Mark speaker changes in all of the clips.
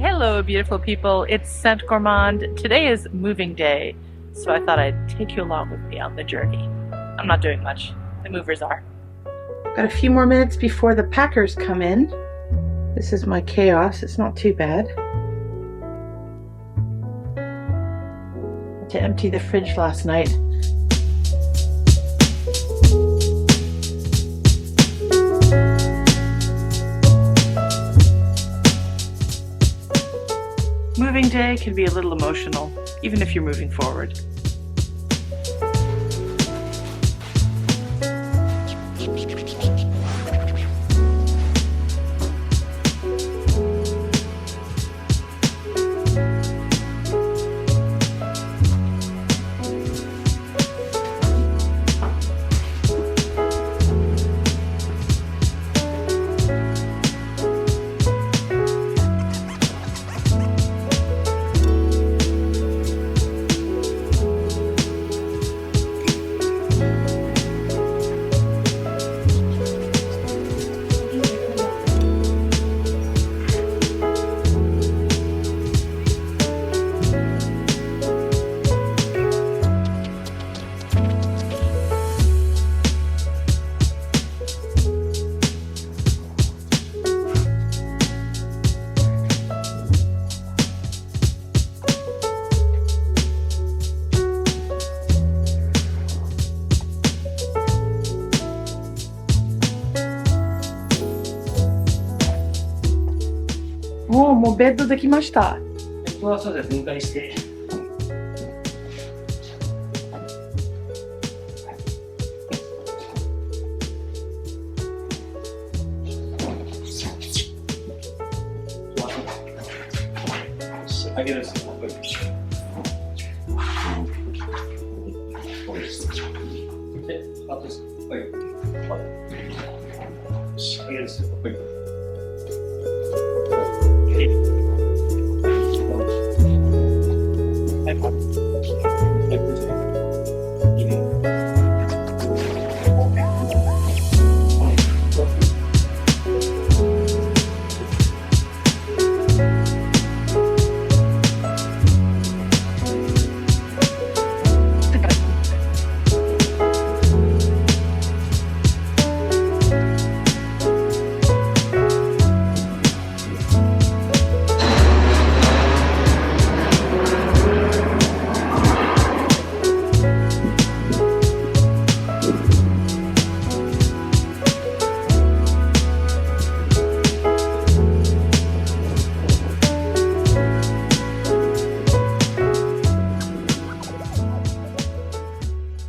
Speaker 1: Hello, beautiful people. It's Saint Gourmand. Today is moving day, so I thought I'd take you along with me on the journey. I'm not doing much. The movers are. Got a few more minutes before the packers come in. This is my chaos. It's not too bad. Had to empty the fridge last night. Moving day can be a little emotional, even if you're moving forward. Oh, もうベッドできました。
Speaker 2: ここはそうです。分解して。上げるんですよ。で、あとです。はい。上げるんですよ。はい。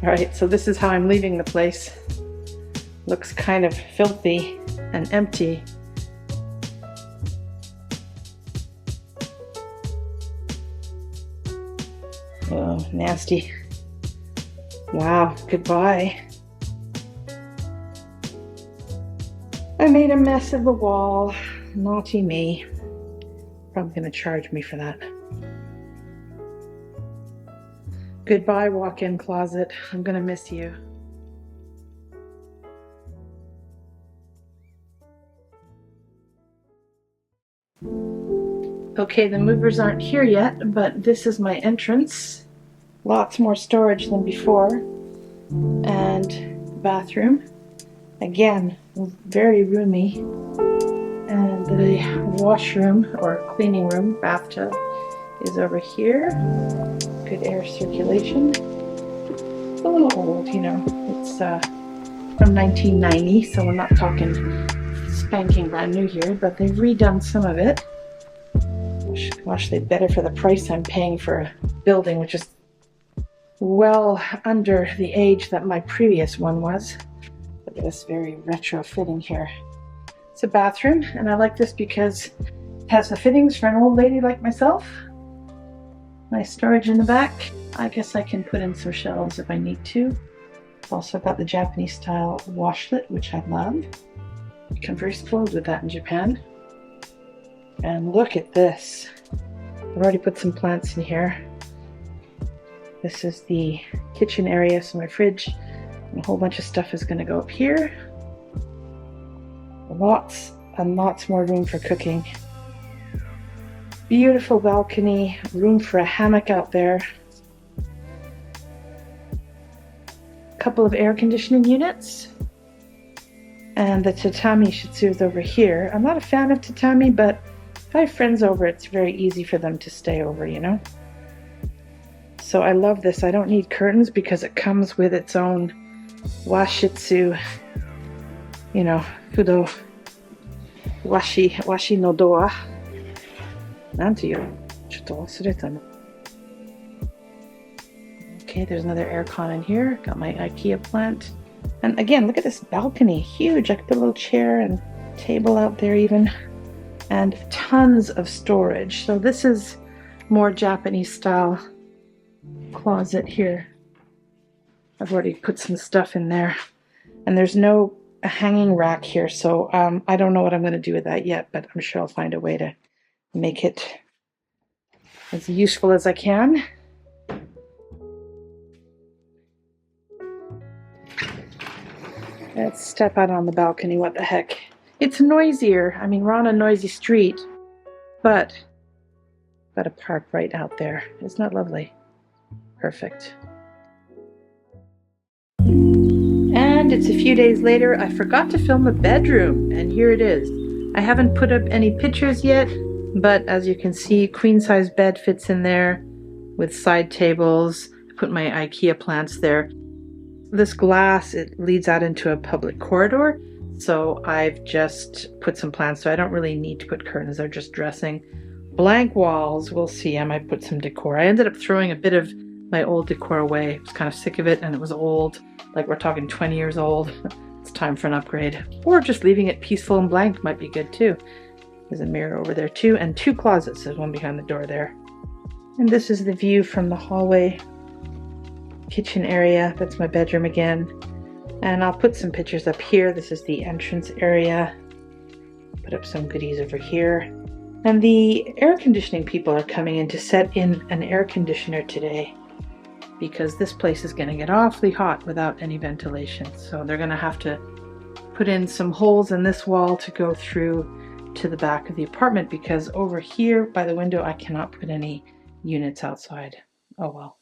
Speaker 1: Alright, so this is how I'm leaving the place. Looks kind of filthy and empty. Oh, nasty. Wow, goodbye. I made a mess of the wall. Naughty me. Probably gonna charge me for that. Goodbye, walk-in closet. I'm gonna miss you. Okay, the movers aren't here yet, but this is my entrance. Lots more storage than before. And bathroom. Again, very roomy. And the washroom or cleaning room, bathtub, is over here. Good air circulation. It's a little old, you know. It's from 1990, so we're not talking spanking brand new here, but they've redone some of it. Gosh, they'd better for the price I'm paying for a building, which is well under the age that my previous one was. Look at this very retro fitting here. It's a bathroom, and I like this because it has the fittings for an old lady like myself. Nice storage in the back. I guess I can put in some shelves if I need to. It's also got the Japanese style washlet, which I love. You can very explode with that in Japan. And look at this. I've already put some plants in here. This is the kitchen area, so my fridge and a whole bunch of stuff is going to go up here. Lots and lots more room for cooking. Beautiful balcony, room for a hammock out there. A couple of air conditioning units. And the tatami shitsu is over here. I'm not a fan of tatami, but if I have friends over, it's very easy for them to stay over, you know? So I love this. I don't need curtains because it comes with its own washitsu, you know, fudo, washi no doa. Okay, there's another aircon in here. Got my IKEA plant. And again, look at this balcony, huge. I could put a little chair and table out there even. And tons of storage. So this is more Japanese style closet here. I've already put some stuff in there. And there's no hanging rack here, so I don't know what I'm going to do with that yet, but I'm sure I'll find a way to make it as useful as I can. Let's step out on the balcony. What the heck? It's noisier. I mean, we're on a noisy street, but got a park right out there. Isn't that lovely? Perfect. And it's a few days later. I forgot to film the bedroom, and here it is. I haven't put up any pictures yet, but as you can see, queen size bed fits in there with side tables. I put my IKEA plants there. This glass, it leads out into a public corridor, so I've just put some plants, so I don't really need to put curtains. They're just dressing. Blank walls, we'll see. I might put some decor. I ended up throwing a bit of my old decor away. I was kind of sick of it, and it was old. Like, we're talking 20 years old. It's time for an upgrade. Or just leaving it peaceful and blank might be good too. There's a mirror over there too, and two closets. There's one behind the door there. And this is the view from the hallway kitchen area. That's my bedroom again. And I'll put some pictures up here. This is the entrance area. Put up some goodies over here. And the air conditioning people are coming in to set in an air conditioner today, because this place is going to get awfully hot without any ventilation. So they're going to have to put in some holes in this wall to go through to the back of the apartment, because over here by the window I cannot put any units outside. Oh well.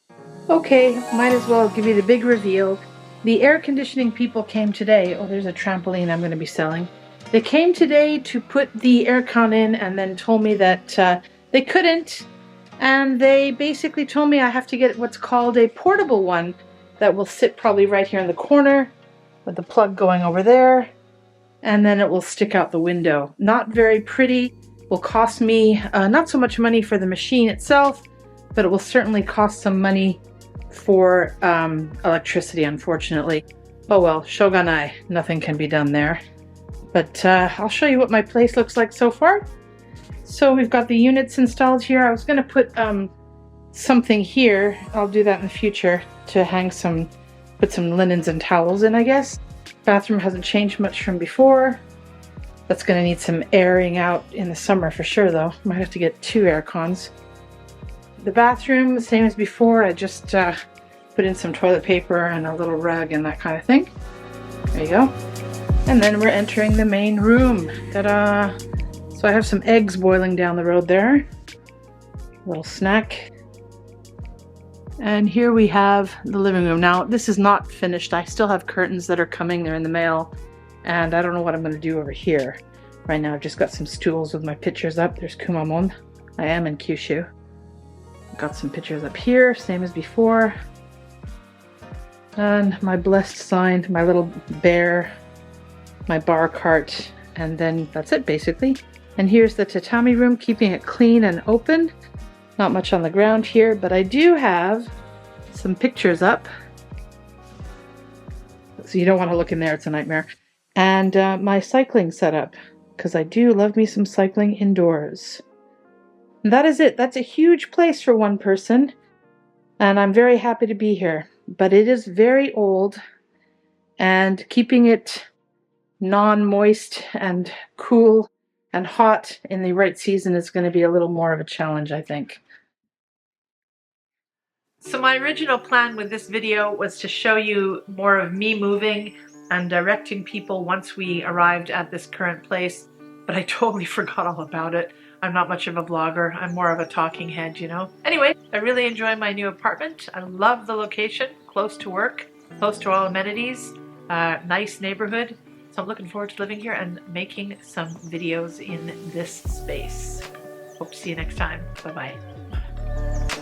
Speaker 1: Okay, might as well give you the big reveal. The air conditioning people came today. Oh, there's a trampoline I'm going to be selling. They came today to put the aircon in and then told me that they couldn't. And they basically told me I have to get what's called a portable one that will sit probably right here in the corner with the plug going over there. And then it will stick out the window. Not very pretty. Will cost me not so much money for the machine itself, but it will certainly cost some money for electricity, unfortunately. Oh well, shogunai. Nothing can be done there. But I'll show you what my place looks like so far. So we've got the units installed here. I was going to put something here. I'll do that in the future to hang put some linens and towels in, I guess. Bathroom hasn't changed much from before. That's going to need some airing out in the summer for sure, though. Might have to get 2 air cons. The bathroom, the same as before. I just put in some toilet paper and a little rug and that kind of thing. There you go. And then we're entering the main room. Ta-da! So I have some eggs boiling down the road there. A little snack. And here we have the living room. Now, this is not finished. I still have curtains that are coming. They're in the mail. And I don't know what I'm going to do over here. Right now, I've just got some stools with my pictures up. There's Kumamon. I am in Kyushu. Got some pictures up here, same as before. And my blessed sign, my little bear, my bar cart, and then that's it basically. And here's the tatami room, keeping it clean and open. Not much on the ground here, but I do have some pictures up. So you don't want to look in there, it's a nightmare. And my cycling setup, because I do love me some cycling indoors. And that is it. That's a huge place for one person. And I'm very happy to be here. But it is very old. And keeping it non-moist and cool and hot in the right season is going to be a little more of a challenge, I think. So my original plan with this video was to show you more of me moving and directing people once we arrived at this current place, but I totally forgot all about it.
Speaker 3: I'm not much of a vlogger. I'm more of a talking head, you know. Anyway, I really enjoy my new apartment. I love the location, close to work, close to all amenities, nice neighborhood. So I'm looking forward to living here and making some videos in this space. Hope to see you next time. Bye-bye.